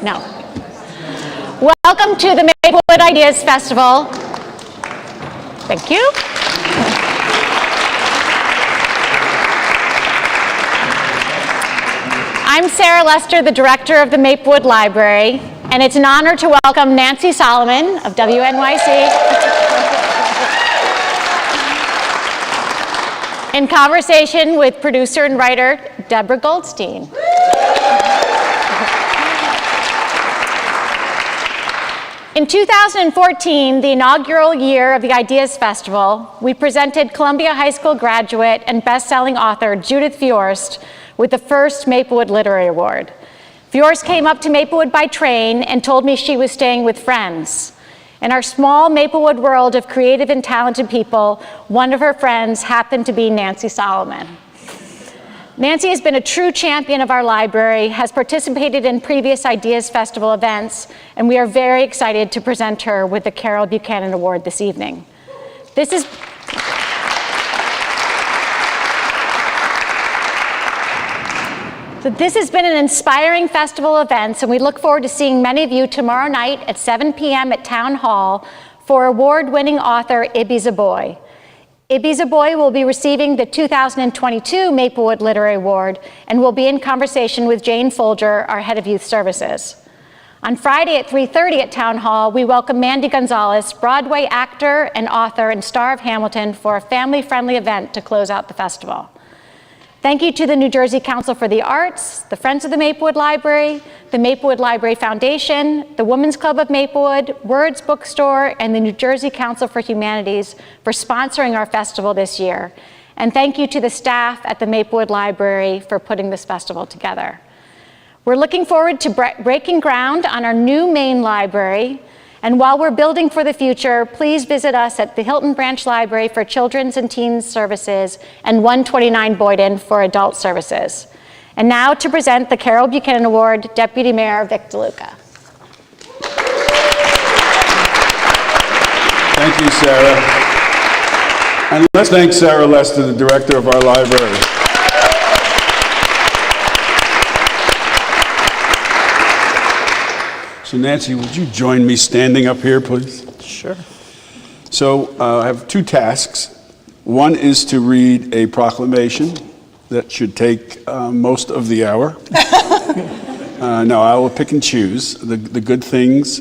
No. Welcome to the Maplewood Ideas Festival. Thank you. I'm Sarah Lester, the director of the Maplewood Library, and it's an honor to welcome Nancy Solomon of WNYC in conversation with producer and writer Deborah Goldstein. In 2014, the inaugural year of the Ideas Festival, we presented Columbia High School graduate and best-selling author Judith Viorst with the first Maplewood Literary Award. Viorst came up to Maplewood by train and told me she was staying with friends. In our small Maplewood world of creative and talented people, one of her friends happened to be Nancy Solomon. Nancy has been a true champion of our library, has participated in previous Ideas Festival events, and we are very excited to present her with the Carol Buchanan Award this evening. This has been an inspiring festival of events, and we look forward to seeing many of you tomorrow night at 7 p.m. at Town Hall for award-winning author Ibi Zoboi. Ibi Zoboi will be receiving the 2022 Maplewood Literary Award and will be in conversation with Jane Folger, our head of youth services. On Friday at 3:30 at Town Hall, we welcome Mandy Gonzalez, Broadway actor and author and star of Hamilton, for a family-friendly event to close out the festival. Thank you to the New Jersey Council for the Arts, the Friends of the Maplewood Library, the Maplewood Library Foundation, the Women's Club of Maplewood, Words Bookstore, and the New Jersey Council for Humanities for sponsoring our festival this year. And thank you to the staff at the Maplewood Library for putting this festival together. We're looking forward to breaking ground on our new main library. And while we're building for the future, please visit us at the Hilton Branch Library for Children's and Teens Services and 129 Boyden for Adult Services. And now to present the Carol Buchanan Award, Deputy Mayor Vic DeLuca. Thank you, Sarah. And let's thank Sarah Lester, the director of our library. So Nancy, would you join me standing up here, please? Sure. So I have two tasks. One is to read a proclamation that should take most of the hour. No, I will pick and choose. The good things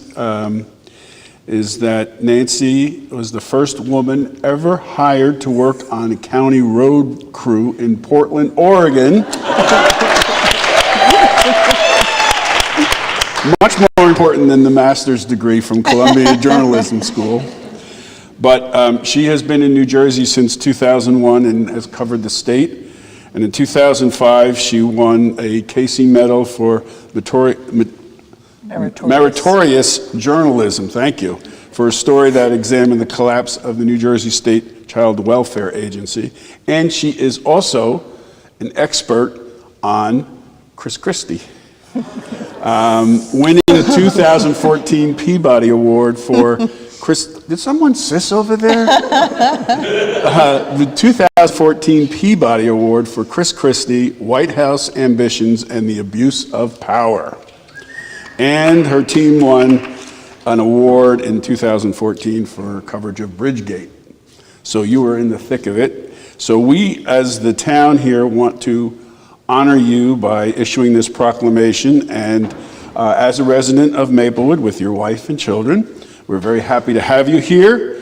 is that Nancy was the first woman ever hired to work on a county road crew in Portland, Oregon. Much more important than the master's degree from Columbia Journalism School. But she has been in New Jersey since 2001 and has covered the state. And in 2005, she won a Casey Medal for meritorious journalism, thank you, for a story that examined the collapse of the New Jersey State Child Welfare Agency. And she is also an expert on Christie. Winning the 2014 Peabody Award for did someone sis over there? The 2014 Peabody Award for Christie, White House Ambitions and the Abuse of Power. And her team won an award in 2014 for coverage of Bridgegate. So you were in the thick of it. So we, as the town here, want to honor you by issuing this proclamation, and as a resident of Maplewood with your wife and children, we're very happy to have you here.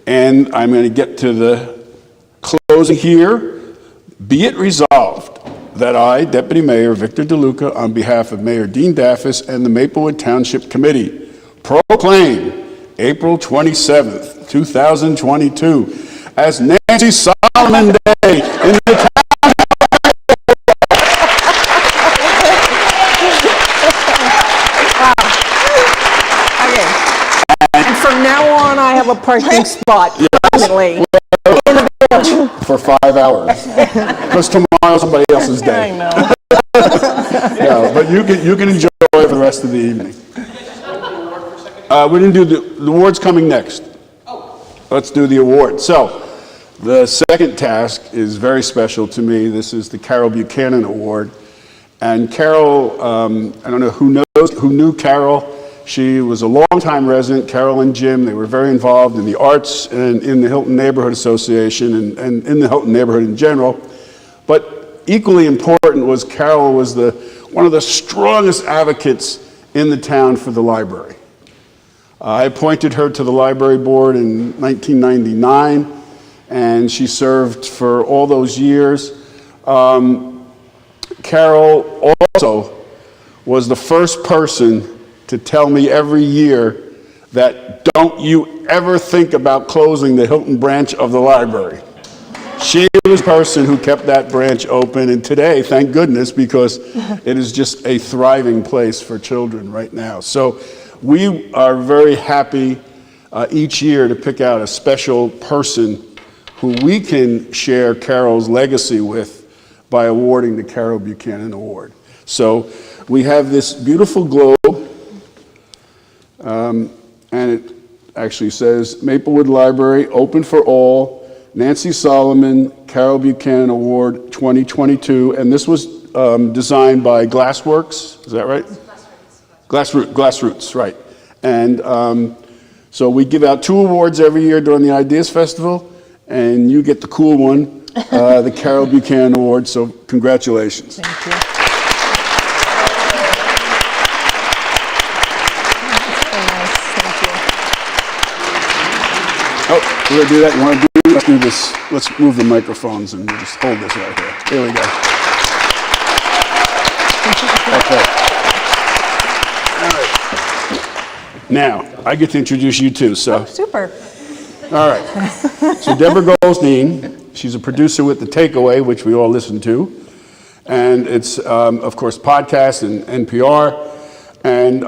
And I'm going to get to the closing here. Be it resolved that I, Deputy Mayor Victor DeLuca, on behalf of Mayor Dean Daffis and the Maplewood Township Committee, proclaim April 27th, 2022 as Nancy Solomon Day in the town. From now on, I have a parking spot permanently in the building. For 5 hours. Because tomorrow somebody else's day. I know. Yeah, but you can enjoy it for the rest of the evening. We're going to do the awards coming next. Let's do the award. So, the second task is very special to me. This is the Carol Buchanan Award. And Carol, I don't know who knows those who knew Carol, she was a longtime resident. Carol and Jim, they were very involved in the arts and in the Hilton Neighborhood Association and in the Hilton neighborhood in general. But equally important was Carol was one of the strongest advocates in the town for the library. I appointed her to the library board in 1999, and she served for all those years. Carol also was the first person to tell me every year that don't you ever think about closing the Hilton branch of the library. She was the person who kept that branch open, and today, thank goodness, because it is just a thriving place for children right now. So we are very happy each year to pick out a special person who we can share Carol's legacy with by awarding the Carol Buchanan Award. So we have this beautiful globe, and it actually says Maplewood Library, open for all, Nancy Solomon, Carol Buchanan Award 2022, and this was designed by Glassworks, is that right? Glassroots, right. And so we give out 2 awards every year during the Ideas Festival, and you get the cool one, the Carol Buchanan Award, so congratulations. Thank you. Oh, we're gonna do that, you wanna do, let's do this, let's move the microphones and we'll just hold this right here. Here we go. Okay. All right. Now, I get to introduce you too, so. Oh, super. All right. So Deborah Goldstein, she's a producer with The Takeaway, which we all listen to. And it's, of course, podcast and NPR, and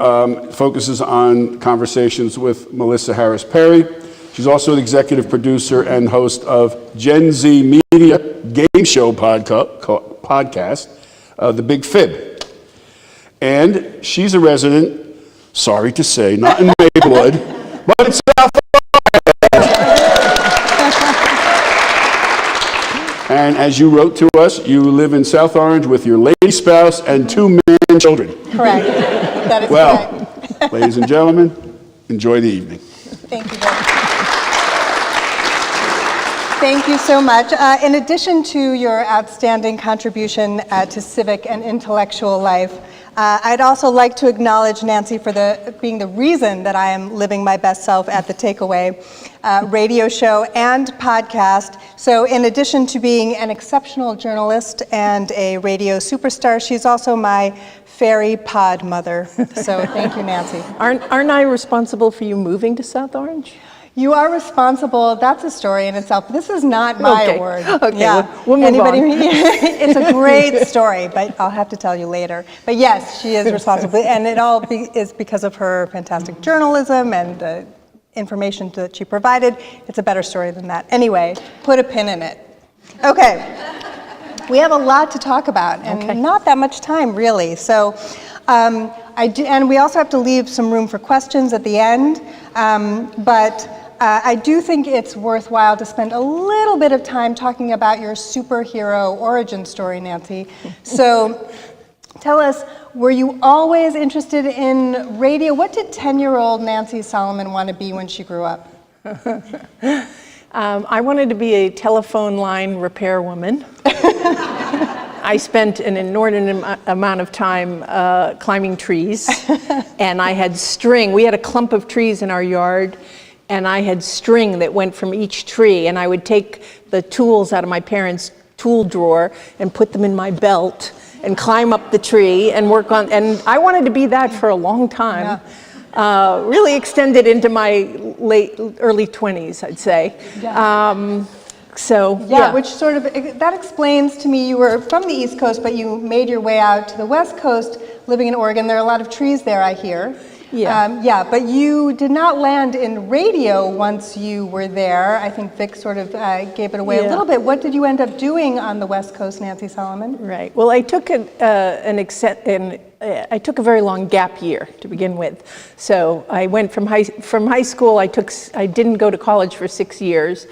focuses on conversations with Melissa Harris Perry. She's also the executive producer and host of Gen Z Media game show podcast, The Big Fib. And she's a resident, sorry to say, not in Maplewood, but in South Orange. And as you wrote to us, you live in South Orange with your lady spouse and 2 man children. Correct. That is correct. Ladies and gentlemen, enjoy the evening. Thank you very much. Thank you so much. In addition to your outstanding contribution to civic and intellectual life, I'd also like to acknowledge Nancy for being the reason that I am living my best self at The Takeaway radio show and podcast. So in addition to being an exceptional journalist and a radio superstar, she's also my fairy pod mother. So thank you, Nancy. Aren't I responsible for you moving to South Orange? You are responsible. That's a story in itself. This is not my award. Okay, yeah. we'll move on. It's a great story, but I'll have to tell you later. But yes, she is responsible, and it all is because of her fantastic journalism and the information that she provided. It's a better story than that. Anyway, put a pin in it. Okay. We have a lot to talk about, and not that much time, really. So, and we also have to leave some room for questions at the end, but I do think it's worthwhile to spend a little bit of time talking about your superhero origin story, Nancy. So tell us, were you always interested in radio? What did 10-year-old Nancy Solomon want to be when she grew up? I wanted to be a telephone line repairwoman. I spent an inordinate amount of time climbing trees, and I had string. We had a clump of trees in our yard, and I had string that went from each tree, and I would take the tools out of my parents' tool drawer and put them in my belt and climb up the tree and work on, and I wanted to be that for a long time. Yeah. Really extended into my early 20s, I'd say. Yeah. Which sort of, that explains to me, you were from the East Coast, but you made your way out to the West Coast, living in Oregon. There are a lot of trees there, I hear. Yeah. But you did not land in radio once you were there. I think Vic sort of gave it away a little bit. What did you end up doing on the West Coast, Nancy Solomon? Right. Well, I took I took a very long gap year to begin with. So I went from high school. I didn't go to college for 6 years.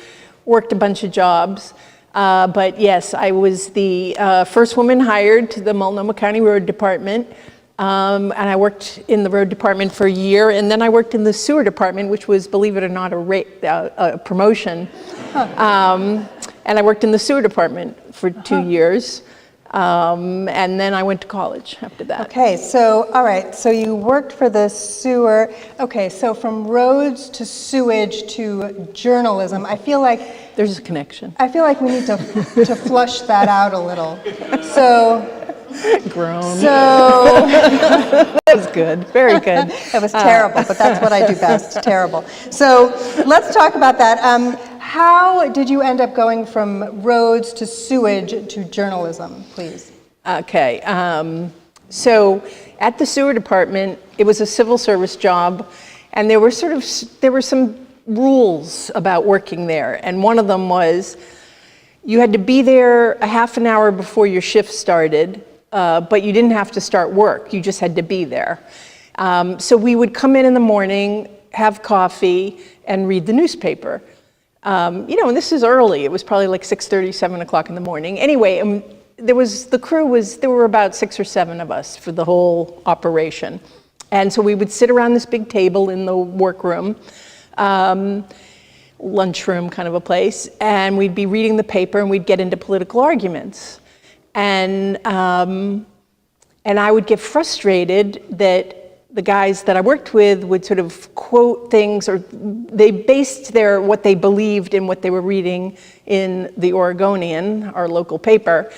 Worked a bunch of jobs, but yes, I was the first woman hired to the Multnomah County Road Department. And I worked in the road department for a year, and then I worked in the sewer department, which was, believe it or not, a promotion. And I worked in the sewer department for 2 years. And then I went to college after that. Okay, so, all right, so you worked for the sewer. Okay, so from roads to sewage to journalism, I feel like There's a connection. we need to flush that out a little. So, Grown. so That was good. Very good. it was terrible, but that's what I do best, terrible. So let's talk about that. How did you end up going from roads to sewage to journalism, please? Okay. So at the sewer department, it was a civil service job, and there were some rules about working there, and one of them was you had to be there a half an hour before your shift started, but you didn't have to start work. You just had to be there. So we would come in the morning, have coffee, and read the newspaper. And this is early. It was probably like 6:30, 7 o'clock in the morning. Anyway, there were about 6 or 7 of us for the whole operation. And so we would sit around this big table in the workroom, lunchroom kind of a place, and we'd be reading the paper and we'd get into political arguments. And I would get frustrated that the guys that I worked with would sort of quote things, or they based what they believed in what they were reading in the Oregonian, our local paper,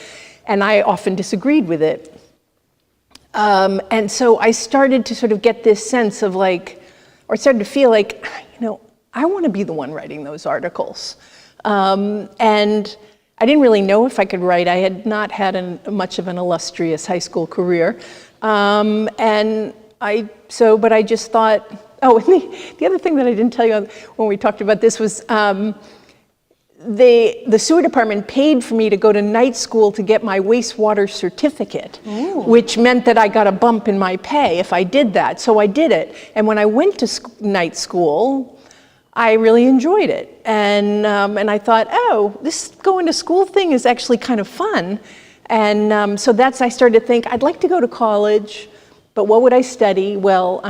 and I often disagreed with it. And so I started to sort of get this sense of started to feel like, I want to be the one writing those articles. And I didn't really know if I could write. I had not had much of an illustrious high school career. But I just thought, and the other thing that I didn't tell you when we talked about this was the sewer department paid for me to go to night school to get my wastewater certificate, which meant that I got a bump in my pay if I did that. So I did it. And when I went to night school, I really enjoyed it. And I thought, this going to school thing is actually kind of fun. And so I started to think, I'd like to go to college, but what would I study? Well,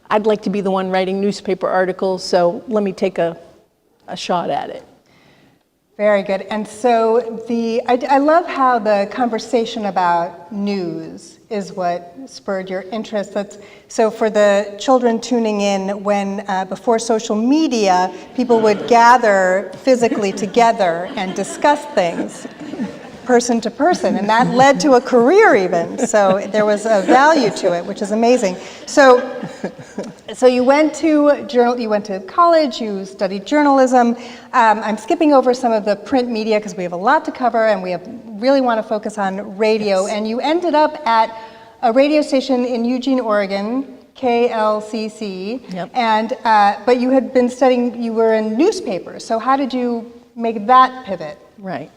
I'd like to be the one writing newspaper articles, so let me take a shot at it. Very good. And so I love how the conversation about news is what spurred your interest. So for the children tuning in, when before social media, people would gather physically together and discuss things, person to person, and that led to a career even. So there was a value to it, which is amazing. So you went to college, you studied journalism. I'm skipping over some of the print media because we have a lot to cover, and we really want to focus on radio. Yes. And you ended up at a radio station in Eugene, Oregon, KLCC. Yep. And but you had been studying. You were in newspapers. So how did you make that pivot? Right.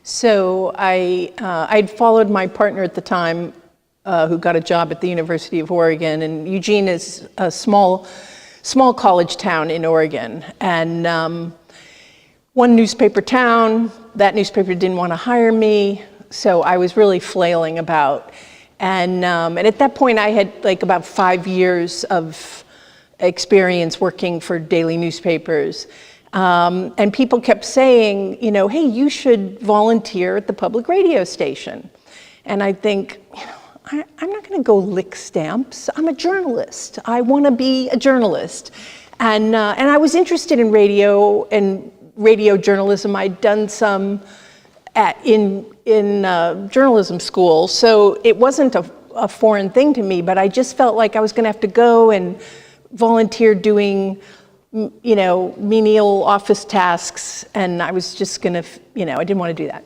So I'd followed my partner at the time, who got a job at the University of Oregon, and Eugene is a small college town in Oregon, and one newspaper town. That newspaper didn't want to hire me, so I was really flailing about, and at that point I had about 5 years of experience working for daily newspapers. And people kept saying, hey, you should volunteer at the public radio station. And I think, I'm not going to go lick stamps. I'm a journalist. I want to be a journalist. And I was interested in radio and radio journalism. I'd done some in journalism school, so it wasn't a foreign thing to me, but I just felt like I was going to have to go and volunteer doing menial office tasks, and I was just gonna, I didn't want to do that.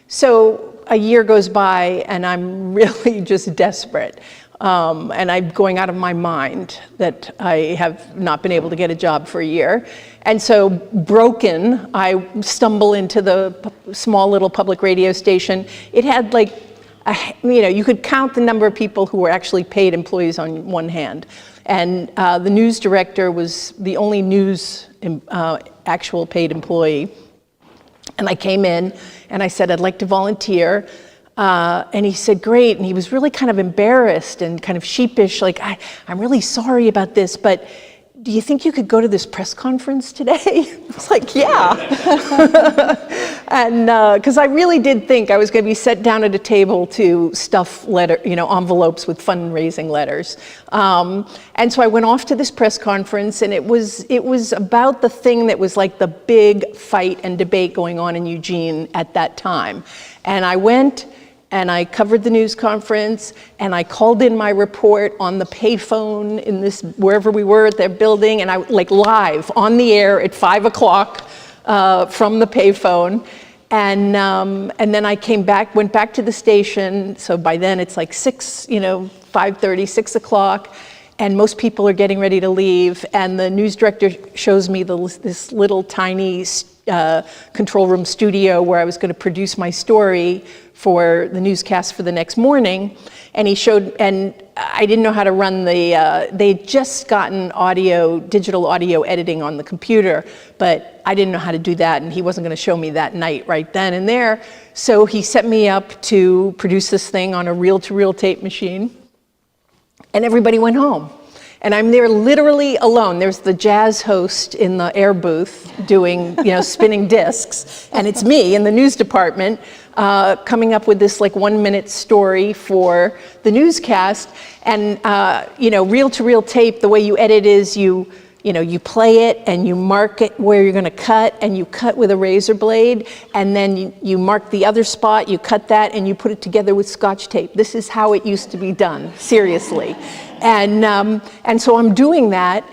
So a year goes by, and I'm really just desperate, and I'm going out of my mind that I have not been able to get a job for a year. And so broken, I stumble into the small little public radio station. It had you could count the number of people who were actually paid employees on one hand. And the news director was the only actual paid employee. And I came in and I said, I'd like to volunteer. And he said, great. And he was really kind of embarrassed and kind of sheepish, like, I'm really sorry about this, but do you think you could go to this press conference today? I was like, yeah. And because I really did think I was going to be set down at a table to stuff envelopes with fundraising letters. And so I went off to this press conference, and it was about the thing that was like the big fight and debate going on in Eugene at that time. And I went, and I covered the news conference, and I called in my report on the payphone in this, wherever we were at their building, and I like live on the air at 5 o'clock from the payphone. And then I went back to the station. So by then it's like 5:30, 6 o'clock, and most people are getting ready to leave. And the news director shows me this little tiny control room studio where I was going to produce my story for the newscast for the next morning. And he showed, and I didn't know how to run they'd just gotten digital audio editing on the computer, but I didn't know how to do that, and he wasn't going to show me that night right then and there. So he set me up to produce this thing on a reel-to-reel tape machine, and everybody went home. And I'm there literally alone. There's the jazz host in the air booth doing, spinning discs. And it's me in the news department coming up with this like 1-minute story for the newscast. And, reel-to-reel tape, the way you edit is you play it and you mark it where you're going to cut, and you cut with a razor blade, and then you mark the other spot, you cut that, and you put it together with Scotch tape. This is how it used to be done, seriously. And so I'm doing that,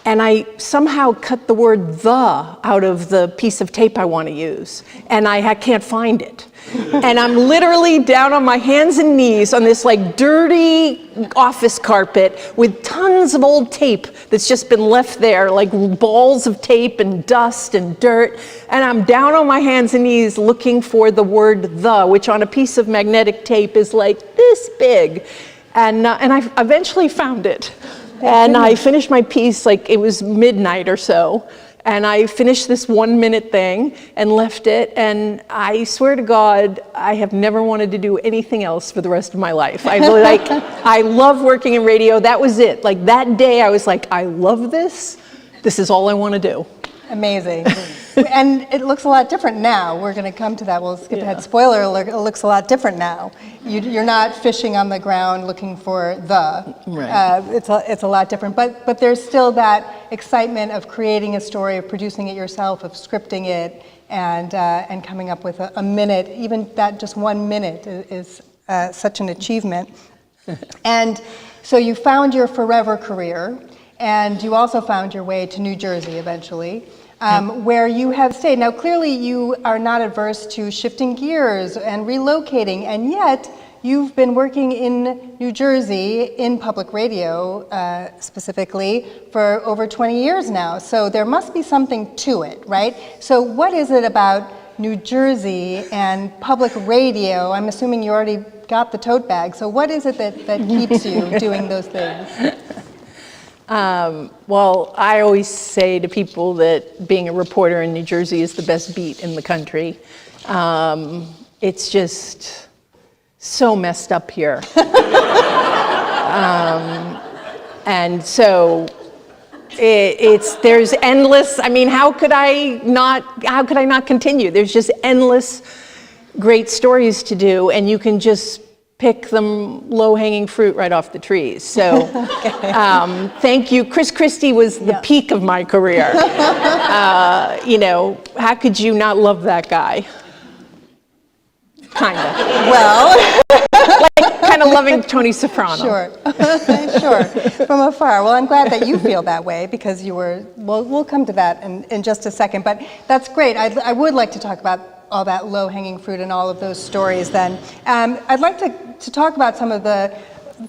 and I somehow cut the word "the" out of the piece of tape I want to use, and I can't find it. And I'm literally down on my hands and knees on this like dirty office carpet with tons of old tape that's just been left there, like balls of tape and dust and dirt. And I'm down on my hands and knees looking for the word "the," which on a piece of magnetic tape is like this big. And I eventually found it. And I finished my piece, like it was midnight or so. And I finished this 1-minute thing and left it. And I swear to God, I have never wanted to do anything else for the rest of my life. I love working in radio. That was it. Like that day, I was like, I love this. This is all I want to do. Amazing. And it looks a lot different now. We're going to come to that. We'll skip ahead. Spoiler alert, it looks a lot different now. You're not fishing on the ground looking for the. Right. It's a lot different. But there's still that excitement of creating a story, of producing it yourself, of scripting it, and coming up with a minute. Even that just 1 minute is such an achievement. And so you found your forever career, and you also found your way to New Jersey eventually. Where you have stayed. Now, clearly you are not adverse to shifting gears and relocating, and yet you've been working in New Jersey in public radio specifically for over 20 years now. So there must be something to it, right? So what is it about New Jersey and public radio? I'm assuming you already got the tote bag. So what is it that keeps you doing those things? Well, I always say to people that being a reporter in New Jersey is the best beat in the country. It's just so messed up here. And so there's endless, how could I not continue? There's just endless great stories to do, and you can just pick them low-hanging fruit right off the trees. So thank you. Christie was the peak of my career. How could you not love that guy? Kind of. Well, like kind of loving Tony Soprano. Sure, from afar. Well, I'm glad that you feel that way because you were, we'll come to that in just a second, but that's great. I would like to talk about all that low-hanging fruit and all of those stories then. I'd like to talk about some of the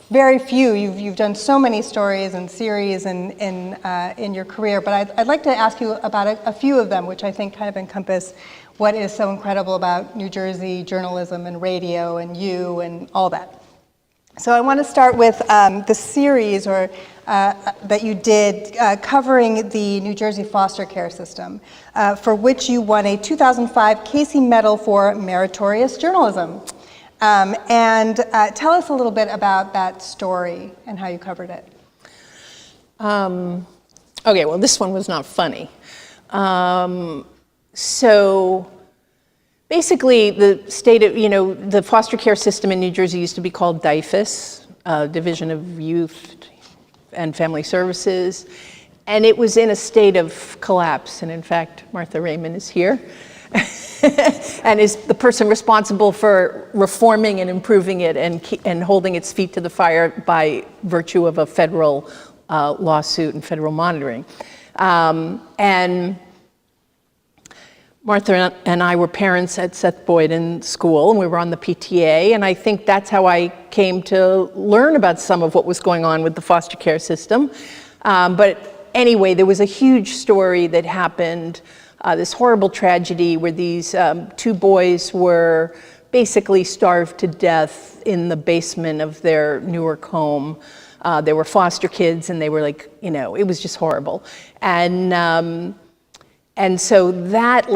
very few, you've done so many stories and series in your career, but I'd like to ask you about a few of them, which I think kind of encompass what is so incredible about New Jersey journalism and radio and you and all that. So I want to start with the series that you did covering the New Jersey foster care system, for which you won a 2005 Casey Medal for Meritorious Journalism. And tell us a little bit about that story and how you covered it. Okay, well, this one was not funny. So basically, the state of, the foster care system in New Jersey used to be called DYFS, Division of Youth and Family Services, and it was in a state of collapse. And in fact, Martha Raymond is here and is the person responsible for reforming and improving it and holding its feet to the fire by virtue of a federal lawsuit and federal monitoring. And Martha and I were parents at Seth Boyden School, and we were on the PTA, and I think that's how I came to learn about some of what was going on with the foster care system. But anyway, there was a huge story that happened, this horrible tragedy where these 2 boys were basically starved to death in the basement of their Newark home. They were foster kids, and they were like, it was just horrible. And so that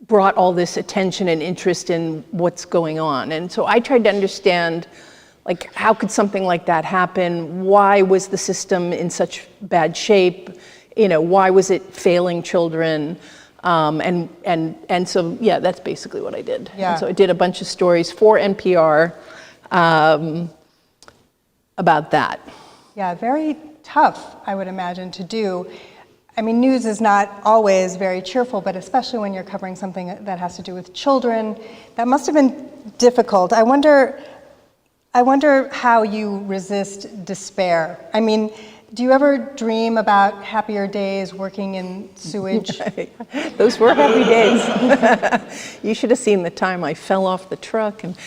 brought all this attention and interest in what's going on. And so I tried to understand, how could something like that happen? Why was the system in such bad shape? Why was it failing children? And so, yeah, that's basically what I did. Yeah. And so I did a bunch of stories for NPR about that. Yeah, very tough, I would imagine, to do. I mean, news is not always very cheerful, but especially when you're covering something that has to do with children, that must have been difficult. I wonder how you resist despair. I mean, do you ever dream about happier days working in sewage? Those were happy days. You should have seen the time I fell off the truck. And,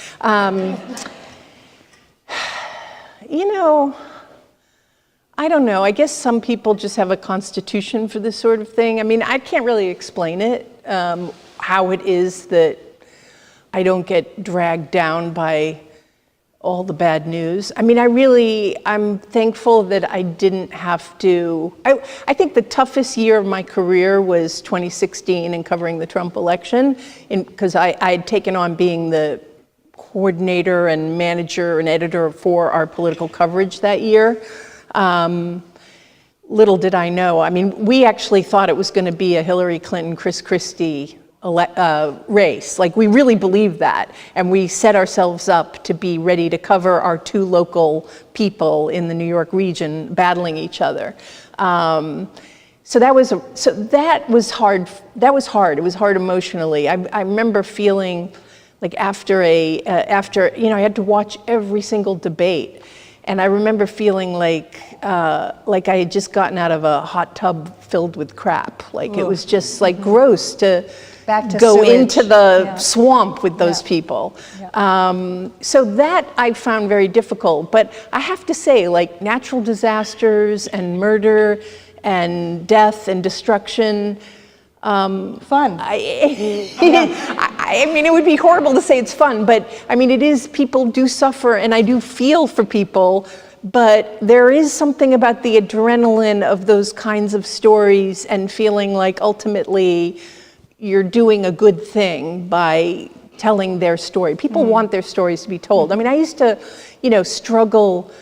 I don't know. I guess some people just have a constitution for this sort of thing. I mean, I can't really explain it, how it is that I don't get dragged down by all the bad news. I mean, I'm thankful that I didn't have to. I think the toughest year of my career was 2016 and covering the Trump election, because I had taken on being the coordinator and manager and editor for our political coverage that year. Little did I know. I mean, we actually thought it was going to be a Hillary Clinton, Christie race. We really believed that. And we set ourselves up to be ready to cover our 2 local people in the New York region battling each other. So that was hard. That was hard. It was hard emotionally. I remember feeling after I had to watch every single debate. And I remember feeling like I had just gotten out of a hot tub filled with crap. It was just gross to go sewage. into the swamp with those people. Yeah. So that I found very difficult. But I have to say, natural disasters and murder and death and destruction, Fun. I mean, it would be horrible to say it's fun, but I mean, it is, people do suffer, and I do feel for people, but there is something about the adrenaline of those kinds of stories and feeling like ultimately you're doing a good thing by telling their story. People want their stories to be told. I mean, I used to, struggle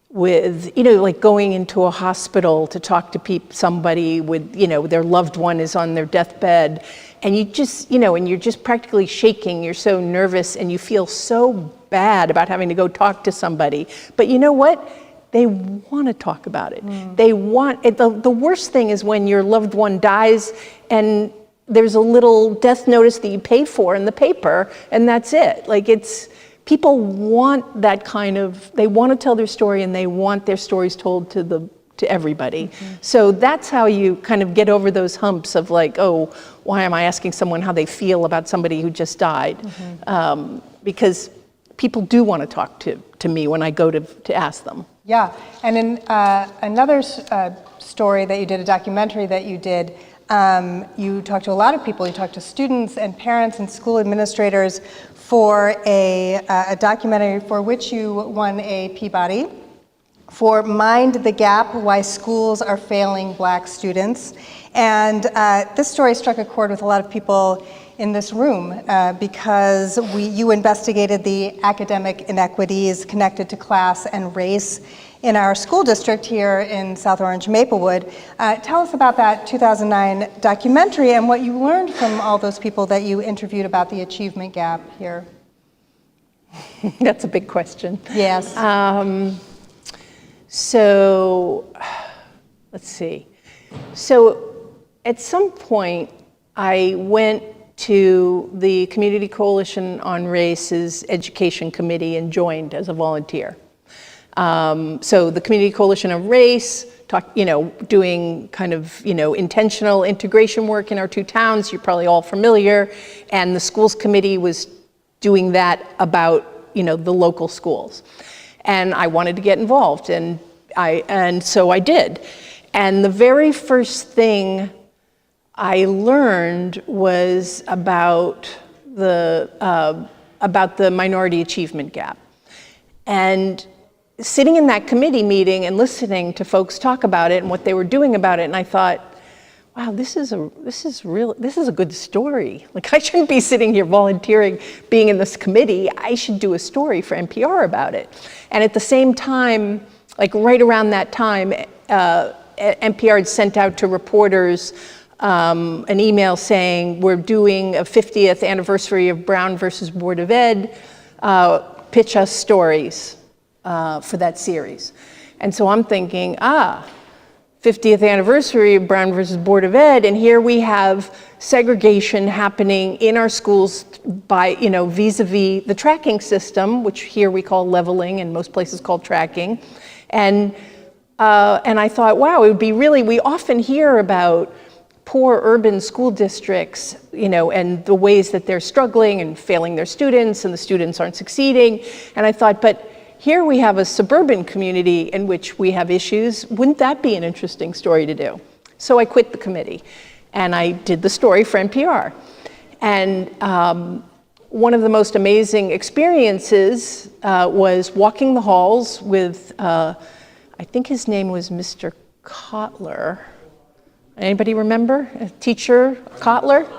with, going into a hospital to talk to somebody with, their loved one is on their deathbed, and you just, and you're just practically shaking, you're so nervous, and you feel so bad about having to go talk to somebody. But you know what? They want to talk about it. They want it. The worst thing is when your loved one dies and there's a little death notice that you pay for in the paper, and that's it. People want that kind of, they want to tell their story, and they want their stories told to everybody. So that's how you kind of get over those humps of oh, why am I asking someone how they feel about somebody who just died? Because people do want to talk to me when I go to ask them. Yeah, and in another story that you did, a documentary that you did, you talked to a lot of people. You talked to students and parents and school administrators for a documentary for which you won a Peabody for Mind the Gap, Why Schools Are Failing Black Students. And this story struck a chord with a lot of people in this room because you investigated the academic inequities connected to class and race in our school district here in South Orange, Maplewood. Tell us about that 2009 documentary and what you learned from all those people that you interviewed about the achievement gap here. That's a big question. Yes. So, let's see. So, at some point, I went to the Community Coalition on Race's education committee and joined as a volunteer. So the Community Coalition on Race, doing kind of, intentional integration work in our two towns, you're probably all familiar, and the schools committee was doing that about, the local schools. And I wanted to get involved, and so I did. And the very first thing I learned was about the minority achievement gap. And sitting in that committee meeting and listening to folks talk about it and what they were doing about it, and I thought, wow, this is a good story. Like, I shouldn't be sitting here volunteering, being in this committee. I should do a story for NPR about it. And at the same time, like right around that time, NPR had sent out to reporters an email saying, we're doing a 50th anniversary of Brown versus Board of Ed, pitch us stories for that series. And so I'm thinking, 50th anniversary of Brown versus Board of Ed, and here we have segregation happening in our schools by, vis-a-vis the tracking system, which here we call leveling and most places call tracking. And I thought, wow, it would be really, we often hear about poor urban school districts, and the ways that they're struggling and failing their students, and the students aren't succeeding. And I thought, but here we have a suburban community in which we have issues. Wouldn't that be an interesting story to do? So I quit the committee, and I did the story for NPR. And one of the most amazing experiences was walking the halls with, I think his name was Mr. Kotler. Anybody remember? A teacher, Kotler?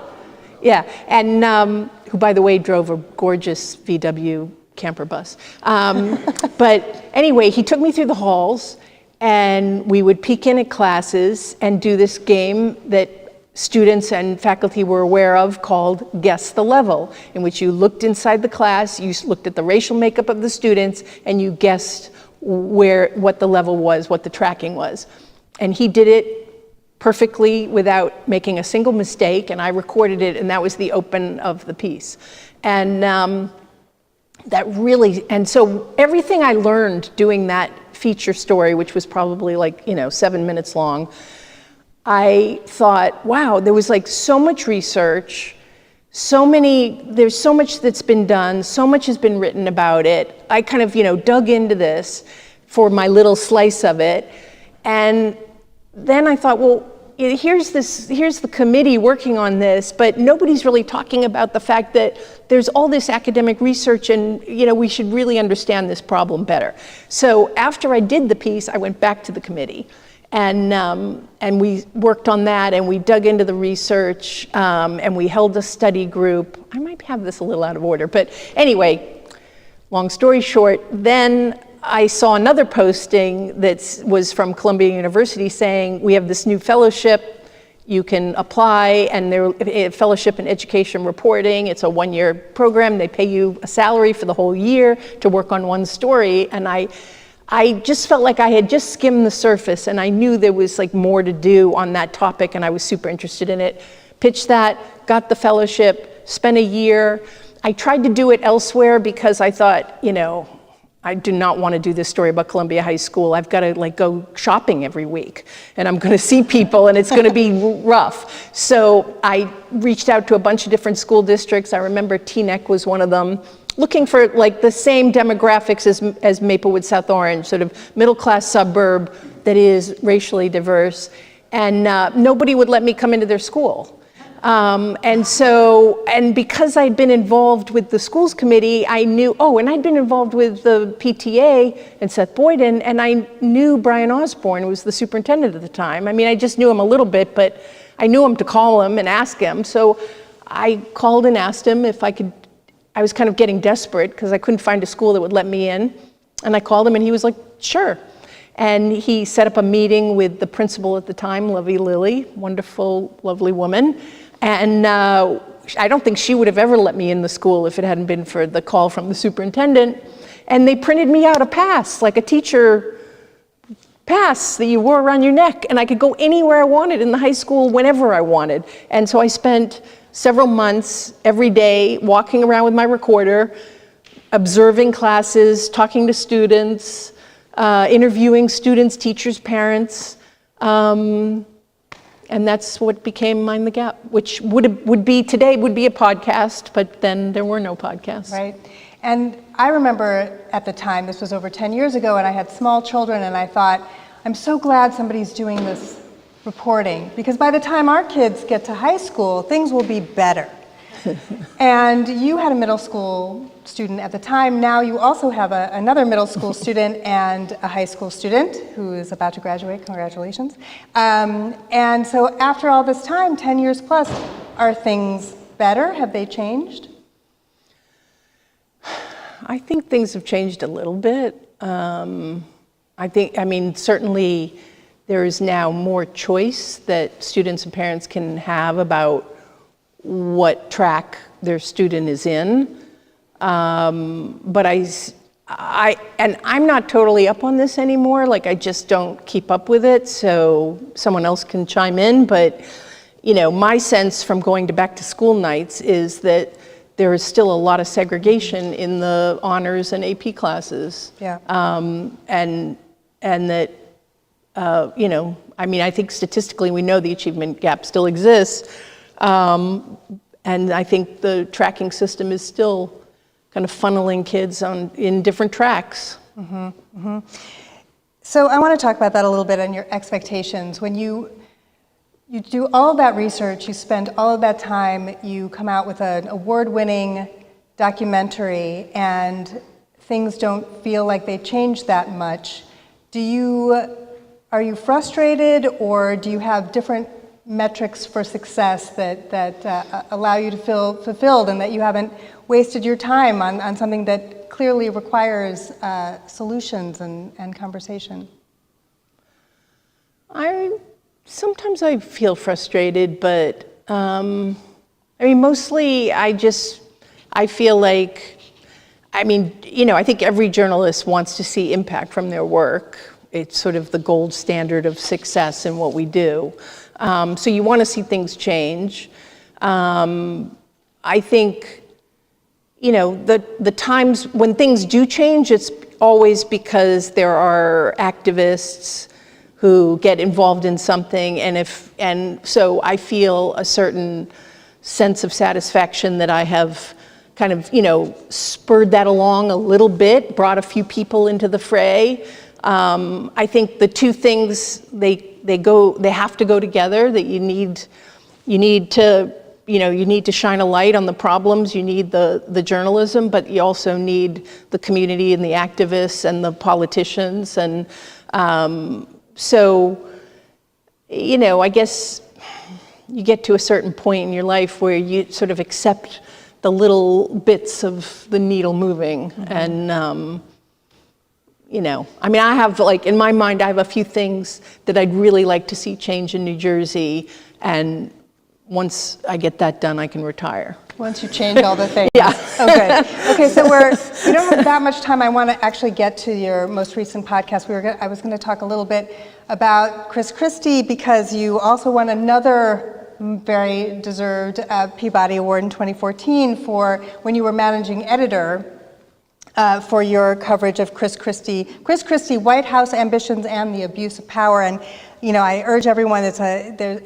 Yeah, and who, by the way, drove a gorgeous VW camper bus. But anyway, he took me through the halls, and we would peek in at classes and do this game that students and faculty were aware of called Guess the Level, in which you looked inside the class, you looked at the racial makeup of the students, and you guessed what the level was, what the tracking was. And he did it perfectly without making a single mistake, and I recorded it, and that was the open of the piece. And and so everything I learned doing that feature story, which was probably 7 minutes long, I thought, wow, there was so much research, there's so much that's been done, so much has been written about it. I kind of, dug into this for my little slice of it. And then I thought, well, here's the committee working on this, but nobody's really talking about the fact that there's all this academic research, and we should really understand this problem better. So after I did the piece, I went back to the committee, and we worked on that, and we dug into the research, and we held a study group. I might have this a little out of order, but anyway, long story short, then I saw another posting that was from Columbia University saying, we have this new fellowship, you can apply, and they're fellowship in education reporting. It's a 1-year program. They pay you a salary for the whole year to work on one story. And I just felt like I had just skimmed the surface, and I knew there was more to do on that topic, and I was super interested in it. Pitched that, got the fellowship, spent a year. I tried to do it elsewhere because I thought, I do not want to do this story about Columbia High School. I've got to go shopping every week, and I'm going to see people, and it's going to be rough. So I reached out to a bunch of different school districts. I remember Teaneck was one of them, looking for the same demographics as Maplewood, South Orange, sort of middle-class suburb that is racially diverse. And nobody would let me come into their school. And because I'd been involved with the schools committee, I knew, and I'd been involved with the PTA and Seth Boyden, and I knew Brian Osborne, who was the superintendent at the time. I mean, I just knew him a little bit, but I knew him to call him and ask him. So I called and asked him if I could. I was kind of getting desperate because I couldn't find a school that would let me in. And I called him and he was like, sure. And he set up a meeting with the principal at the time, Lovey Lilly, wonderful, lovely woman. And I don't think she would have ever let me in the school if it hadn't been for the call from the superintendent. And they printed me out a pass, like a teacher pass that you wore around your neck. And I could go anywhere I wanted in the high school whenever I wanted. And so I spent several months every day walking around with my recorder, observing classes, talking to students, interviewing students, teachers, parents, and that's what became Mind the Gap, which would be a podcast, but then there were no podcasts. Right. And I remember at the time, this was over 10 years ago, and I had small children, and I thought, I'm so glad somebody's doing this reporting, because by the time our kids get to high school, things will be better. And you had a middle school student at the time. Now you also have another middle school student and a high school student who is about to graduate. Congratulations. And so after all this time, 10 years plus, are things better? Have they changed? I think things have changed a little bit. Certainly there is now more choice that students and parents can have about what track their student is in. But I'm not totally up on this anymore. Like, I just don't keep up with it, so someone else can chime in. But, my sense from going to back to school nights is that there is still a lot of segregation in the honors and AP classes. Yeah. And that, I think statistically we know the achievement gap still exists. And I think the tracking system is still kind of funneling kids in different tracks. Mm-hmm, mm-hmm. So I want to talk about that a little bit and your expectations. When you do all of that research, you spend all of that time, you come out with an award-winning documentary, and things don't feel like they changed that much. Are you frustrated, or do you have different metrics for success that allow you to feel fulfilled and that you haven't wasted your time on something that clearly requires solutions and conversation? Sometimes I feel frustrated, but mostly I feel like, I think every journalist wants to see impact from their work. It's sort of the gold standard of success in what we do. So you want to see things change. I think, the times when things do change, it's always because there are activists who get involved in something, and so I feel a certain sense of satisfaction that I have kind of, spurred that along a little bit, brought a few people into the fray. I think the two things, they have to go together, that you need to shine a light on the problems, you need the journalism, but you also need the community and the activists and the politicians. And so, I guess you get to a certain point in your life where you sort of accept the little bits of the needle moving. Mm-hmm. And, I have, in my mind, I have a few things that I'd really like to see change in New Jersey, and once I get that done, I can retire. Once you change all the things. Yeah. Okay. Okay, so we don't have that much time. I want to actually get to your most recent podcast. I was going to talk a little bit about Christie, because you also won another very deserved Peabody Award in 2014 for when you were managing editor for your coverage of Chris Christie, White House Ambitions and the Abuse of Power. And I urge everyone, there's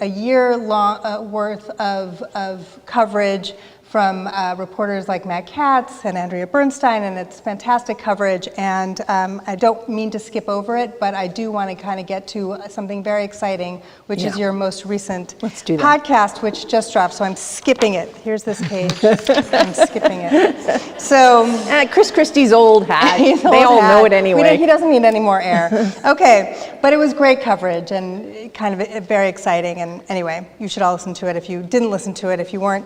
a year long worth of coverage from reporters like Matt Katz and Andrea Bernstein, and it's fantastic coverage. And I don't mean to skip over it, but I do want to kind of get to something very exciting, which is your most recent podcast, which just dropped. So I'm skipping it. Here's this page. I'm skipping it. So Chris Christie's old hat. They all know it anyway. He doesn't need any more air. Okay, but it was great coverage and kind of very exciting. And anyway, you should all listen to it if you didn't listen to it, if you weren't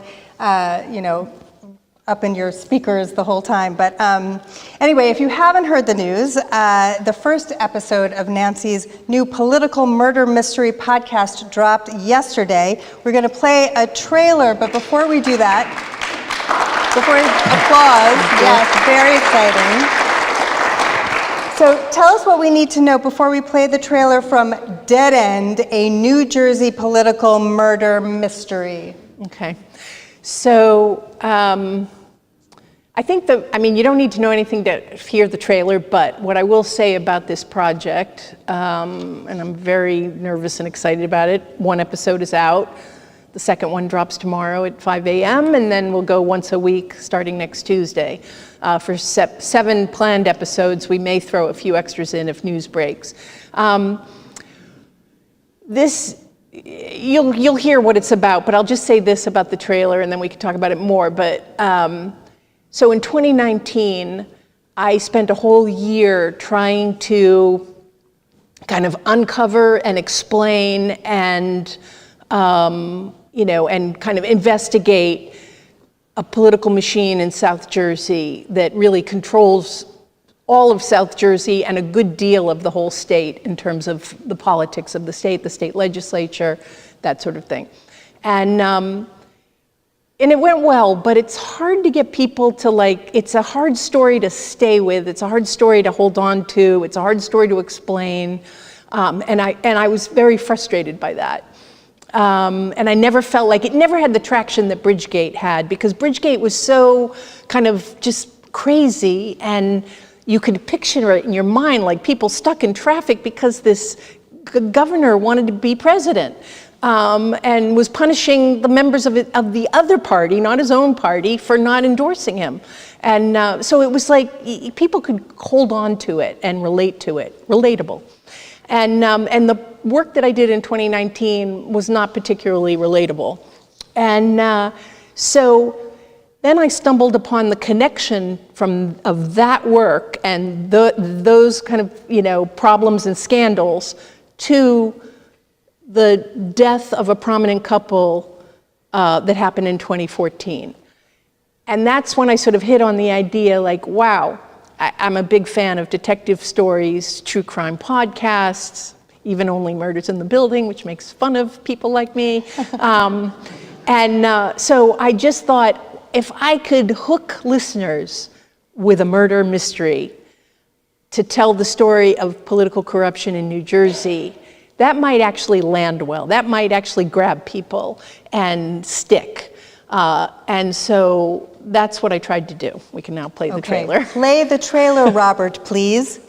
up in your speakers the whole time. But anyway, if you haven't heard the news, the first episode of Nancy's new political murder mystery podcast dropped yesterday. We're going to play a trailer, but before we do that, applause, yes, very exciting. So tell us what we need to know before we play the trailer from Dead End, a New Jersey political murder mystery. Okay. So I think you don't need to know anything to hear the trailer, but what I will say about this project, and I'm very nervous and excited about it, one episode is out. The second one drops tomorrow at 5 a.m., and then we'll go once a week starting next Tuesday. For 7 planned episodes, we may throw a few extras in if news breaks. You'll hear what it's about, but I'll just say this about the trailer, and then we can talk about it more. But so in 2019, I spent a whole year trying to kind of uncover and explain and and kind of investigate a political machine in South Jersey that really controls all of South Jersey and a good deal of the whole state in terms of the politics of the state legislature, that sort of thing. And it went well, but it's hard to get people to it's a hard story to stay with, it's a hard story to hold on to, it's a hard story to explain, and I was very frustrated by that. And I never felt like, it never had the traction that Bridgegate had, because Bridgegate was so kind of just crazy, and you could picture it in your mind like people stuck in traffic because this governor wanted to be president, and was punishing the members of the other party, not his own party, for not endorsing him. And so it was like people could hold on to it and relate to it, relatable. And the work that I did in 2019 was not particularly relatable. And so then I stumbled upon the connection of that work and those kind of problems and scandals to the death of a prominent couple that happened in 2014. And that's when I sort of hit on the idea, wow, I'm a big fan of detective stories, true crime podcasts, even Only Murders in the Building, which makes fun of people like me. So I just thought, if I could hook listeners with a murder mystery to tell the story of political corruption in New Jersey, that might actually land well. That might actually grab people and stick. And so that's what I tried to do. We can now play the trailer. Play the trailer, Robert, please.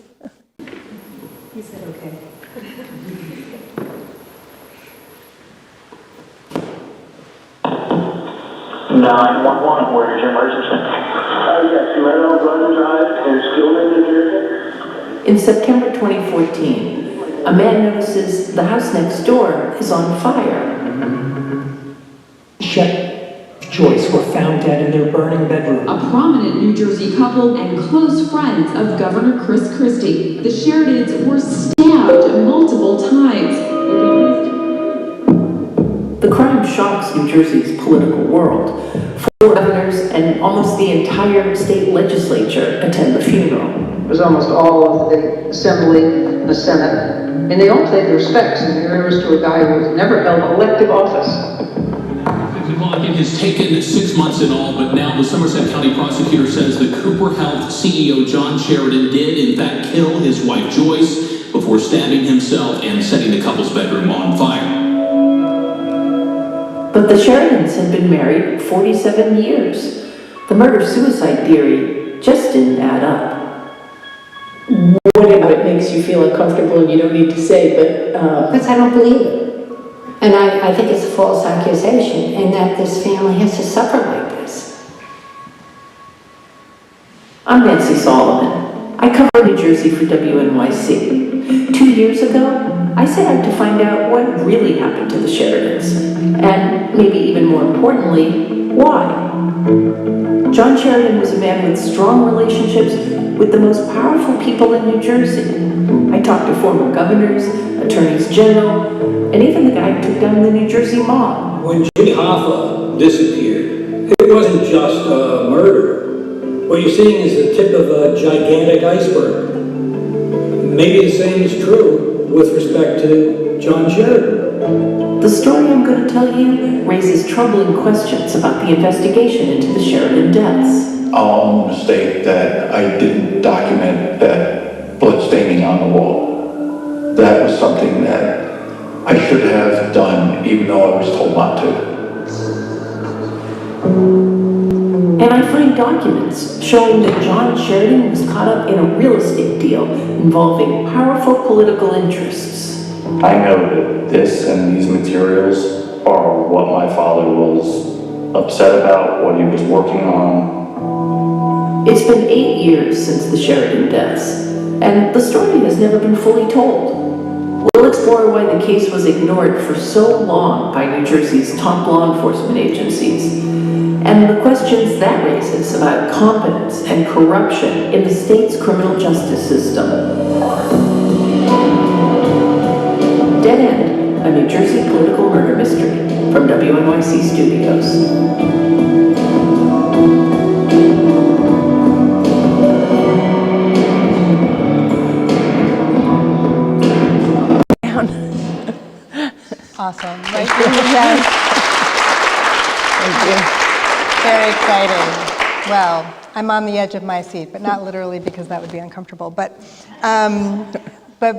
He said okay. 911, where is your emergency? Yes, 200 Run Drive in Stillman, New Jersey. In September 2014, a man notices the house next door is on fire. Shep Joyce were found dead in their burning bedroom. A prominent New Jersey couple and close friends of Governor Christie. The Sheridans were stabbed multiple times. The crime shocks New Jersey's political world. 4 governors and almost the entire state legislature attend the funeral. It was almost all of the Assembly and the Senate, and they all paid their respects, and here was to a guy who has never held elective office. It has taken 6 months in all, but now the Somerset County prosecutor says the Cooper Health CEO John Sheridan did in fact kill his wife Joyce before stabbing himself and setting the couple's bedroom on fire. But the Sheridans had been married 47 years. The murder-suicide theory just didn't add up. What about it makes you feel uncomfortable and you don't need to say, but... Because I don't believe it. And I think it's a false accusation, and that this family has to suffer like this. I'm Nancy Solomon. I cover New Jersey for WNYC. 2 years ago, I set out to find out what really happened to the Sheridans, and maybe even more importantly, why. John Sheridan was a man with strong relationships with the most powerful people in New Jersey. I talked to former governors, attorneys general, and even the guy who took down the New Jersey mob. When Jimmy Hoffa disappeared, it wasn't just a murder. What you're seeing is the tip of a gigantic iceberg. Maybe the same is true with respect to John Sheridan. The story I'm going to tell you raises troubling questions about the investigation into the Sheridan deaths. I'll state that I didn't document that bloodstaining on the wall. That was something that I should have done, even though I was told not to. And I find documents showing that John Sheridan was caught up in a real estate deal involving powerful political interests. I know that this and these materials are what my father was upset about, what he was working on. It's been 8 years since the Sheridan deaths, and the story has never been fully told. We'll explore why the case was ignored for so long by New Jersey's top law enforcement agencies, and the questions that raises about competence and corruption in the state's criminal justice system. Dead End, a New Jersey political murder mystery from WNYC Studios. Awesome. Right here, yes. Thank you. Very exciting. Well, I'm on the edge of my seat, but not literally because that would be uncomfortable. But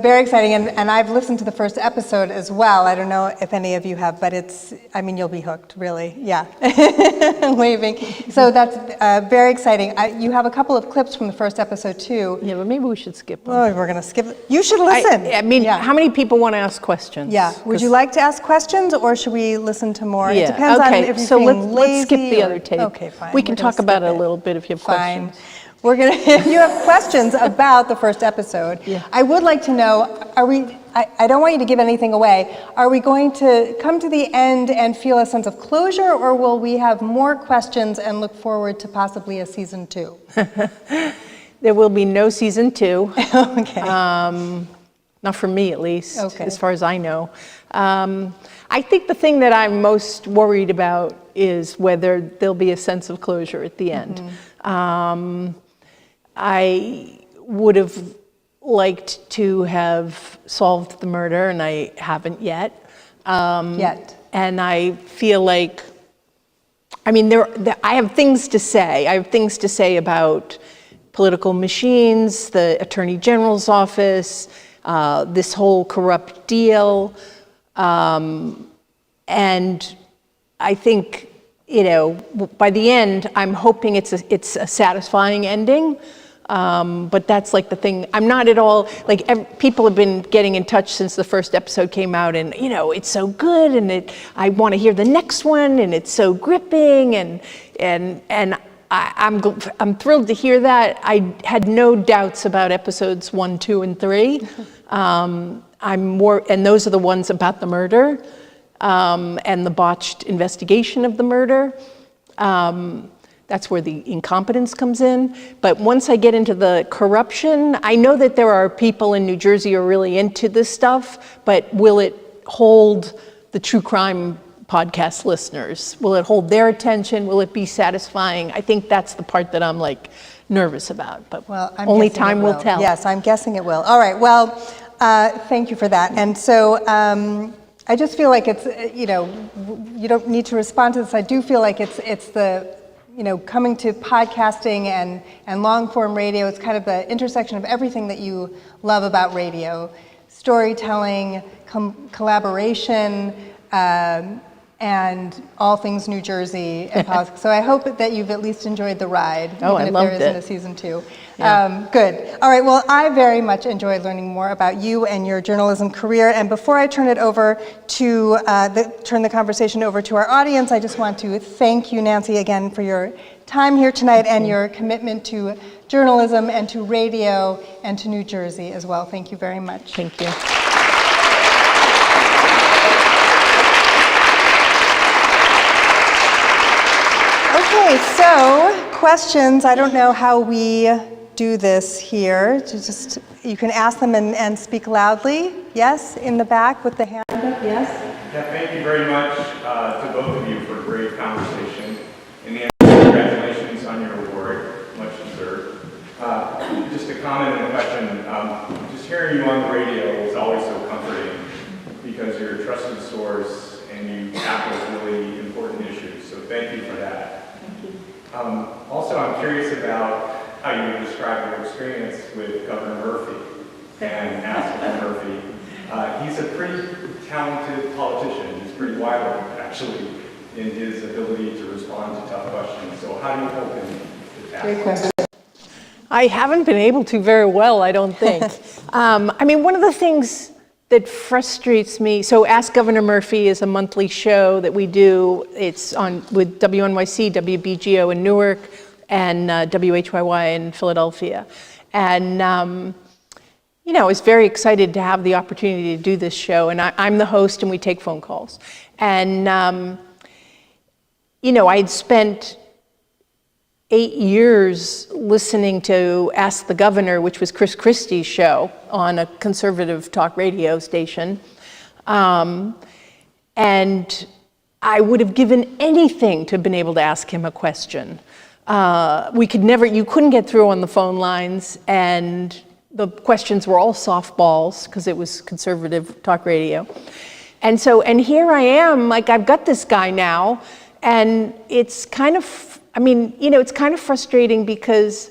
very exciting. And I've listened to the first episode as well. I don't know if any of you have, but you'll be hooked, really. Yeah. Waving. So that's very exciting. You have a couple of clips from the first episode, too. Yeah, but maybe we should skip them. Oh, we're going to skip it. You should listen. How many people want to ask questions? Yeah. Would you like to ask questions, or should we listen to more? Yeah. It depends on if you're so feeling let's skip lazy the or- other tape. Okay, fine. We can talk about it a little bit if you have Fine. questions. We're gonna. If you have questions about the first episode, I would like to know: I don't want you to give anything away. Are we going to come to the end and feel a sense of closure, or will we have more questions and look forward to possibly a season 2? There will be no season 2. Okay. Not for me, at least, Okay. as far as I know. I think the thing that I'm most worried about is whether there'll be a sense of closure at the end. I would have liked to have solved the murder, and I haven't yet. And I feel like, I have things to say. I have things to say about political machines, the Attorney General's office, this whole corrupt deal. And I think, by the end, I'm hoping it's a satisfying ending. But that's like the thing. I'm not at all, people have been getting in touch since the first episode came out, and it's so good, and I want to hear the next one, and it's so gripping, and I'm thrilled to hear that. I had no doubts about episodes 1, 2, and 3. And those are the ones about the murder, and the botched investigation of the murder. That's where the incompetence comes in. But once I get into the corruption, I know that there are people in New Jersey who are really into this stuff, but will it hold the true crime podcast listeners? Will it hold their attention? Will it be satisfying? I think that's the part that I'm nervous about, but only time will tell. Yes, I'm guessing it will. All right, well, thank you for that. And so I just feel like it's, you don't need to respond to this. I do feel like it's the, coming to podcasting and long form radio. It's kind of the intersection of everything that you love about radio: storytelling, collaboration, and all things New Jersey and politics. So I hope that you've at least enjoyed the ride, Oh, I even if loved there isn't it. a season 2. Yeah. Good. All right, well, I very much enjoyed learning more about you and your journalism career. And before I turn it over to, turn the conversation over to our audience, I just want to thank you, Nancy, again for your time here tonight and your commitment to journalism and to radio and to New Jersey as well. Thank you very much. Thank you. Okay, so questions. I don't know how we do this here. You can ask them and speak loudly. Yes, in the back with the hand up. Yes. Yeah, thank you very much to both of you for a great conversation. And Nancy, congratulations on your award, much deserved. Just a comment and a question. Just hearing you on the radio is always so comforting because you're a trusted source and you tackle really important issues. So thank you for that. Also, I'm curious about how you would describe your experience with Governor Murphy and ask Governor Murphy. He's a pretty talented politician. He's pretty wild, actually, in his ability to respond to tough questions. So how do you hope him to tackle? Great question. I haven't been able to very well, I don't think. I mean, one of the things that frustrates me, so Ask Governor Murphy is a monthly show that we do. It's on with WNYC, WBGO in Newark, and WHYY in Philadelphia. And, you know, I was very excited to have the opportunity to do this show. And I'm the host and we take phone calls. And, you know, I'd spent 8 years listening to Ask the Governor, which was Christie's show on a conservative talk radio station. And I would have given anything to have been able to ask him a question. You couldn't get through on the phone lines, and the questions were all softballs because it was conservative talk radio. And here I am, like I've got this guy now, and it's kind of, I mean, you know, it's kind of frustrating because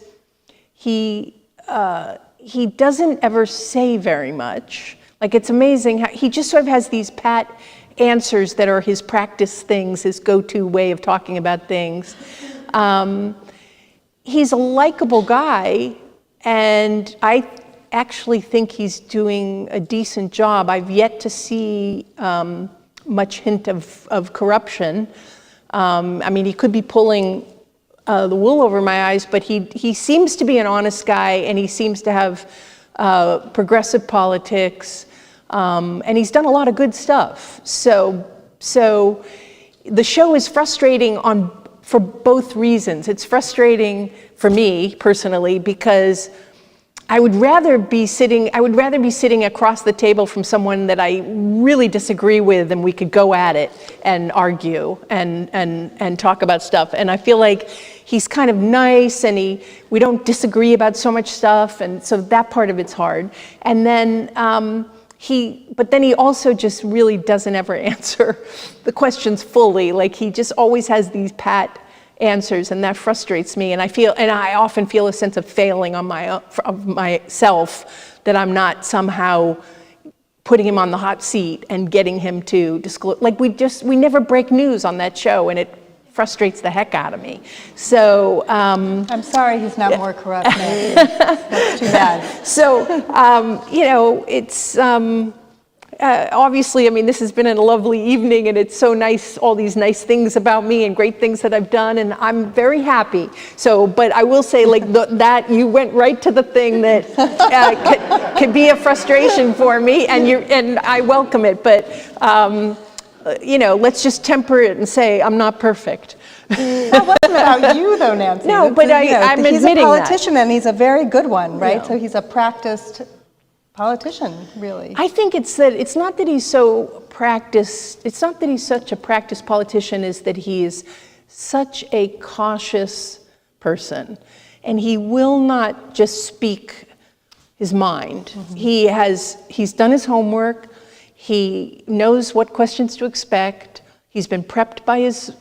he doesn't ever say very much. Like, it's amazing how he just sort of has these pat answers that are his practice things, his go-to way of talking about things. He's a likable guy, and I actually think he's doing a decent job. I've yet to see much hint of corruption. I mean, he could be pulling the wool over my eyes, but he seems to be an honest guy, and he seems to have progressive politics, and he's done a lot of good stuff. So the show is frustrating for both reasons. It's frustrating for me personally because I would rather be sitting across the table from someone that I really disagree with, and we could go at it and argue and talk about stuff. And I feel like he's kind of nice, and we don't disagree about so much stuff, and so that part of it's hard. And then but then he also just really doesn't ever answer the questions fully. Like, he just always has these pat answers, and that frustrates me. And I often feel a sense of failing of myself, that I'm not somehow putting him on the hot seat and getting him to disclose. Like, we never break news on that show, and it frustrates the heck out of me. So I'm sorry he's not more corrupt. That's too bad. So you know, it's obviously, I mean, this has been a lovely evening, and it's so nice, all these nice things about me and great things that I've done, and I'm very happy. So, but I will say, like, that you went right to the thing that could be a frustration for me, and I welcome it. But you know, let's just temper it and say I'm not perfect. That wasn't about you, though, Nancy. No, but I'm admitting that. He's a politician, and he's a very good one, right? Yeah. So he's a practiced politician, really. I think it's not that he's so practiced. It's not that he's such a practiced politician. Is that he is such a cautious person, and he will not just speak his mind. Mm-hmm. He's done his homework. He knows what questions to expect. He's been prepped by his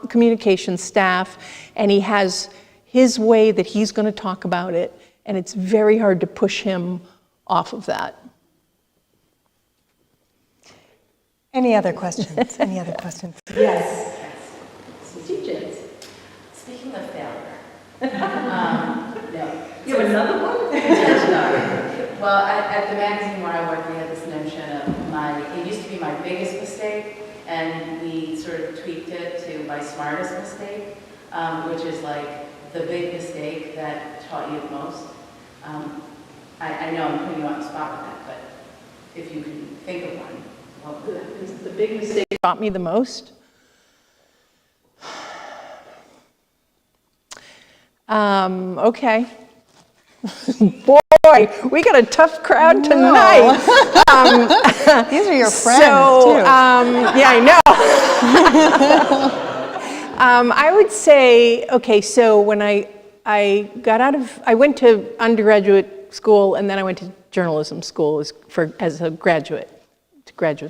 communications staff, and he has his way that he's going to talk about it, and it's very hard to push him off of that. Any other questions? Any other questions? Yes. This is Eugene. Speaking of failure, no. You have another one? No. Well, at the magazine where I work, we had this notion of it used to be my biggest mistake, and we sort of tweaked it to my smartest mistake, which is like the big mistake that taught you the most. I know I'm putting you on the spot with that, but if you can think of one, what would that be? The big mistake taught me the most? Okay. Boy, we got a tough crowd tonight. These are your friends, too. Yeah, I know. I would say, okay, so when I went to undergraduate school, and then I went to journalism school as a graduate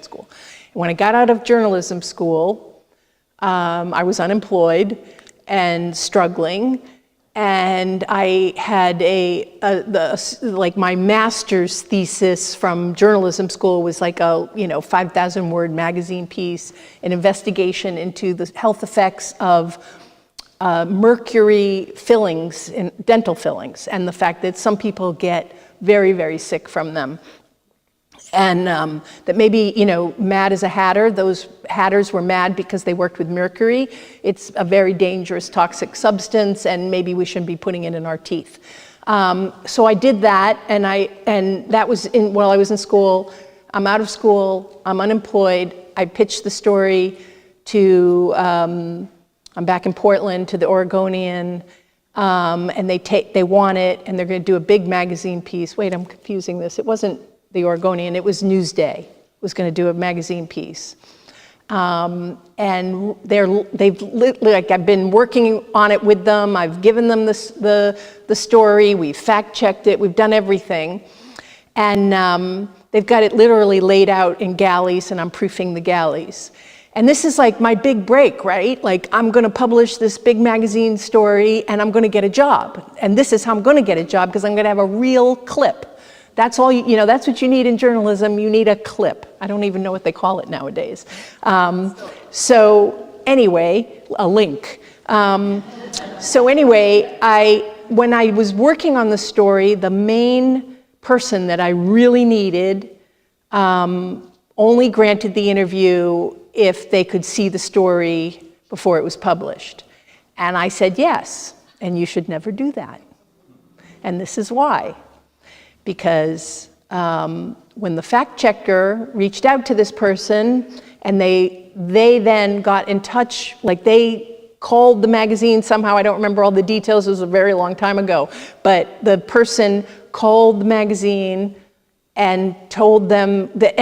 school. When I got out of journalism school, I was unemployed and struggling. And I had my master's thesis from journalism school was like a 5,000 word magazine piece, an investigation into the health effects of mercury fillings, in dental fillings, and the fact that some people get very, very sick from them. And that maybe, mad as a hatter, those hatters were mad because they worked with mercury. It's a very dangerous, toxic substance, and maybe we shouldn't be putting it in our teeth. So I did that, and that was while I was in school. I'm out of school, I'm unemployed. I pitched the story to, I'm back in Portland, to the Oregonian, and they want it, and they're gonna do a big magazine piece. Wait, I'm confusing this. It wasn't the Oregonian, it was Newsday, was going to do a magazine piece. And I've been working on it with them. I've given them the story. We've fact checked it. We've done everything. And they've got it literally laid out in galleys, and I'm proofing the galleys. And this is like my big break, right? Like, I'm going to publish this big magazine story, and I'm going to get a job. And this is how I'm going to get a job, because I'm going to have a real clip. That's all, that's what you need in journalism. You need a clip. I don't even know what they call it nowadays. So anyway, a link. So anyway, when I was working on the story, the main person that I really needed only granted the interview if they could see the story before it was published. And I said, yes, and you should never do that. And this is why. Because when the fact checker reached out to this person, and they then got in touch, like they called the magazine somehow, I don't remember all the details, it was a very long time ago, but the person called the magazine and told them that,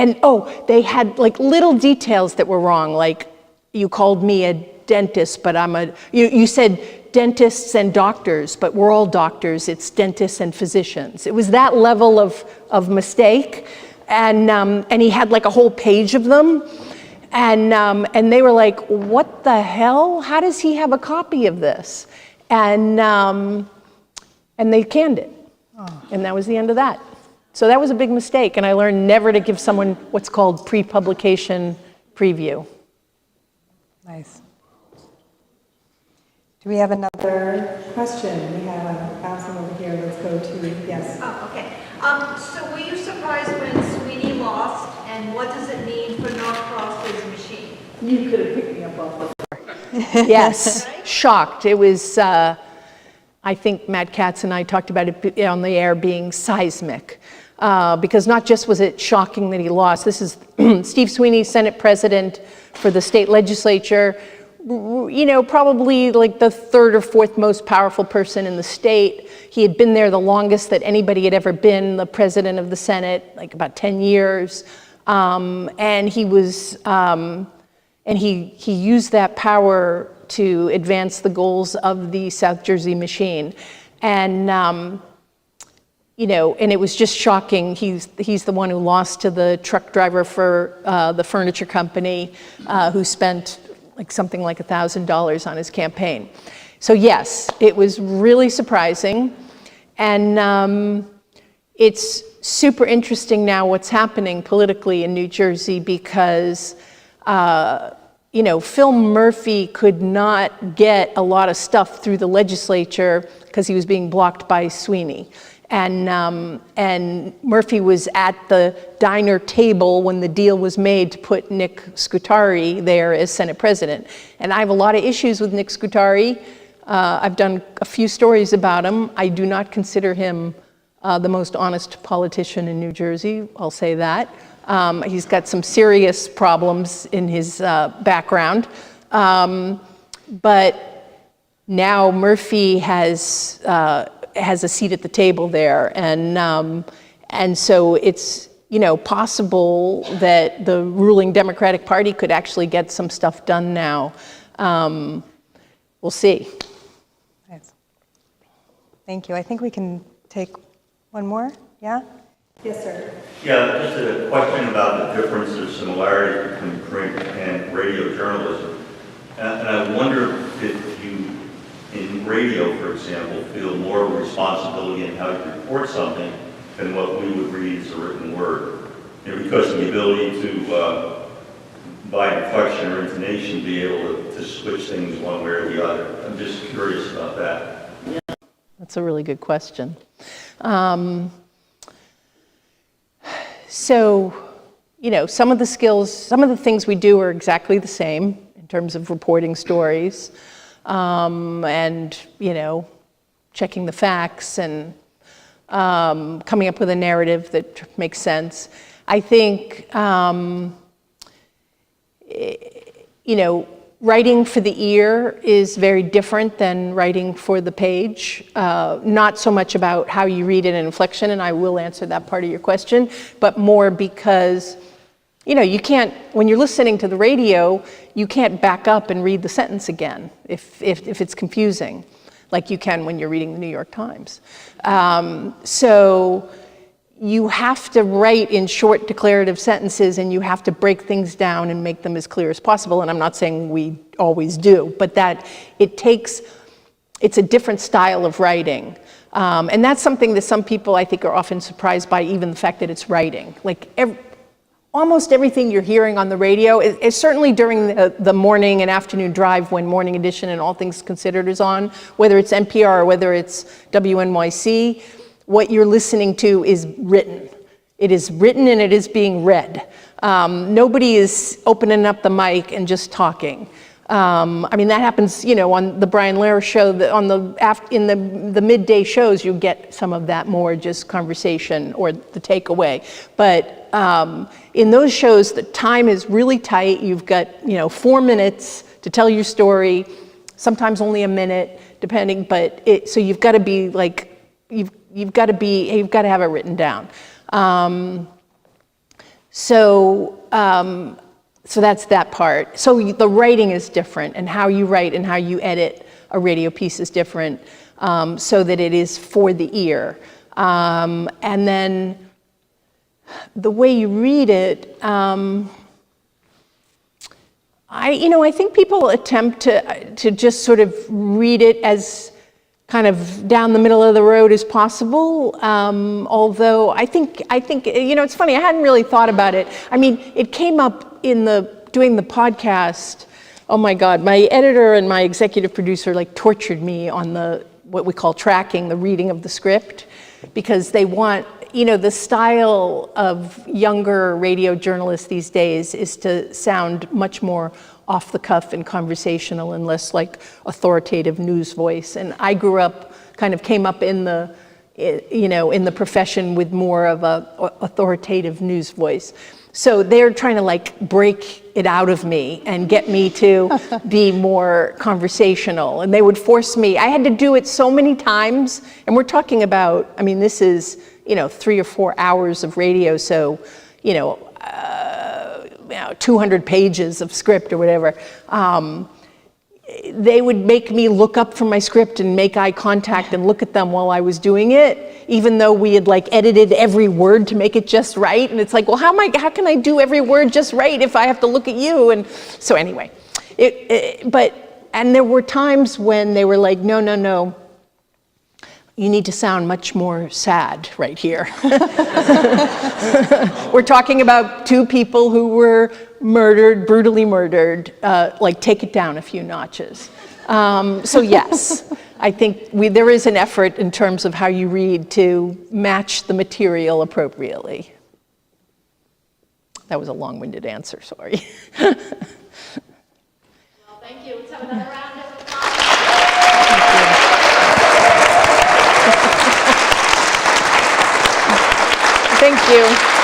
they had like little details that were wrong, like you called me a dentist, but you said dentists and doctors, but we're all doctors, it's dentists and physicians. It was that level of mistake, and he had like a whole page of them, and they were like, what the hell? How does he have a copy of this? And they canned it, and that was the end of that. So that was a big mistake, and I learned never to give someone what's called pre-publication preview. Nice. Do we have another question? We have Allison over here. Let's go to, yes. Oh, okay. So were you surprised when Sweeney lost, and what does it mean for North Cross's machine? You could have picked me up off the floor. Yes, shocked. It was, I think Matt Katz and I talked about it on the air being seismic. Because not just was it shocking that he lost, this is Steve Sweeney, Senate President for the state legislature, probably like the third or fourth most powerful person in the state. He had been there the longest that anybody had ever been, the president of the Senate, like about 10 years. And he was, and he used that power to advance the goals of the South Jersey machine. And, and it was just shocking. He's the one who lost to the truck driver for the furniture company, who spent something like $1,000 on his campaign. So yes, it was really surprising. And it's super interesting now what's happening politically in New Jersey, because Phil Murphy could not get a lot of stuff through the legislature because he was being blocked by Sweeney. And Murphy was at the diner table when the deal was made to put Nick Scutari there as Senate President. And I have a lot of issues with Nick Scutari. I've done a few stories about him. I do not consider him the most honest politician in New Jersey, I'll say that. He's got some serious problems in his background. But now Murphy has a seat at the table there, and so it's possible that the ruling Democratic Party could actually get some stuff done now. We'll see. Nice. Thank you. I think we can take one more. Yeah. Yes, sir. Yeah, just a question about the difference or similarities between print and radio journalism, and I wonder if you, in radio, for example, feel more responsibility in how you report something than what we would read as a written word. Because of the ability to, by inflection or intonation, be able to switch things one way or the other. I'm just curious about that. Yeah. That's a really good question. So, some of the skills, some of the things we do are exactly the same in terms of reporting stories. And, checking the facts and coming up with a narrative that makes sense. I think, writing for the ear is very different than writing for the page. Not so much about how you read it in inflection, and I will answer that part of your question, but more because you can't, when you're listening to the radio, you can't back up and read the sentence again if it's confusing, like you can when you're reading the New York Times. So you have to write in short declarative sentences, and you have to break things down and make them as clear as possible. And I'm not saying we always do, but that it's a different style of writing. And that's something that some people, I think, are often surprised by, even the fact that it's writing. Like almost everything you're hearing on the radio, is certainly during the morning and afternoon drive when Morning Edition and All Things Considered is on, whether it's NPR or whether it's WNYC, what you're listening to is written. It is written and it is being read. Nobody is opening up the mic and just talking. That happens, on the Brian Lehrer show, in the midday shows, you get some of that more just conversation or the takeaway. But in those shows, the time is really tight. You've got, 4 minutes to tell your story, sometimes only a minute, depending. So you've got to be like, you've got to have it written down. So that's that part. So the writing is different, and how you write and how you edit a radio piece is different, so that it is for the ear. And then the way you read it, I think people attempt to just sort of read it as kind of down the middle of the road as possible. Although I think it's funny, I hadn't really thought about it. It came up in doing the podcast. Oh my God, my editor and my executive producer tortured me on what we call tracking, the reading of the script, because they want, the style of younger radio journalists these days is to sound much more off the cuff and conversational and less like authoritative news voice. And I came up in the profession with more of a authoritative news voice. So they're trying to break it out of me and get me to be more conversational. And they would force me. I had to do it so many times. And we're talking about, this is, 3 or 4 hours of radio. So, 200 pages of script or whatever. They would make me look up from my script and make eye contact and look at them while I was doing it, even though we had edited every word to make it just right. And it's like, well, how can I do every word just right if I have to look at you? And so anyway, and there were times when they were like, no, you need to sound much more sad right here. We're talking about two people who were murdered, brutally murdered, like take it down a few notches. So yes, I think there is an effort in terms of how you read to match the material appropriately. That was a long-winded answer, sorry. Well, thank you. Let's have another round of applause. Thank you.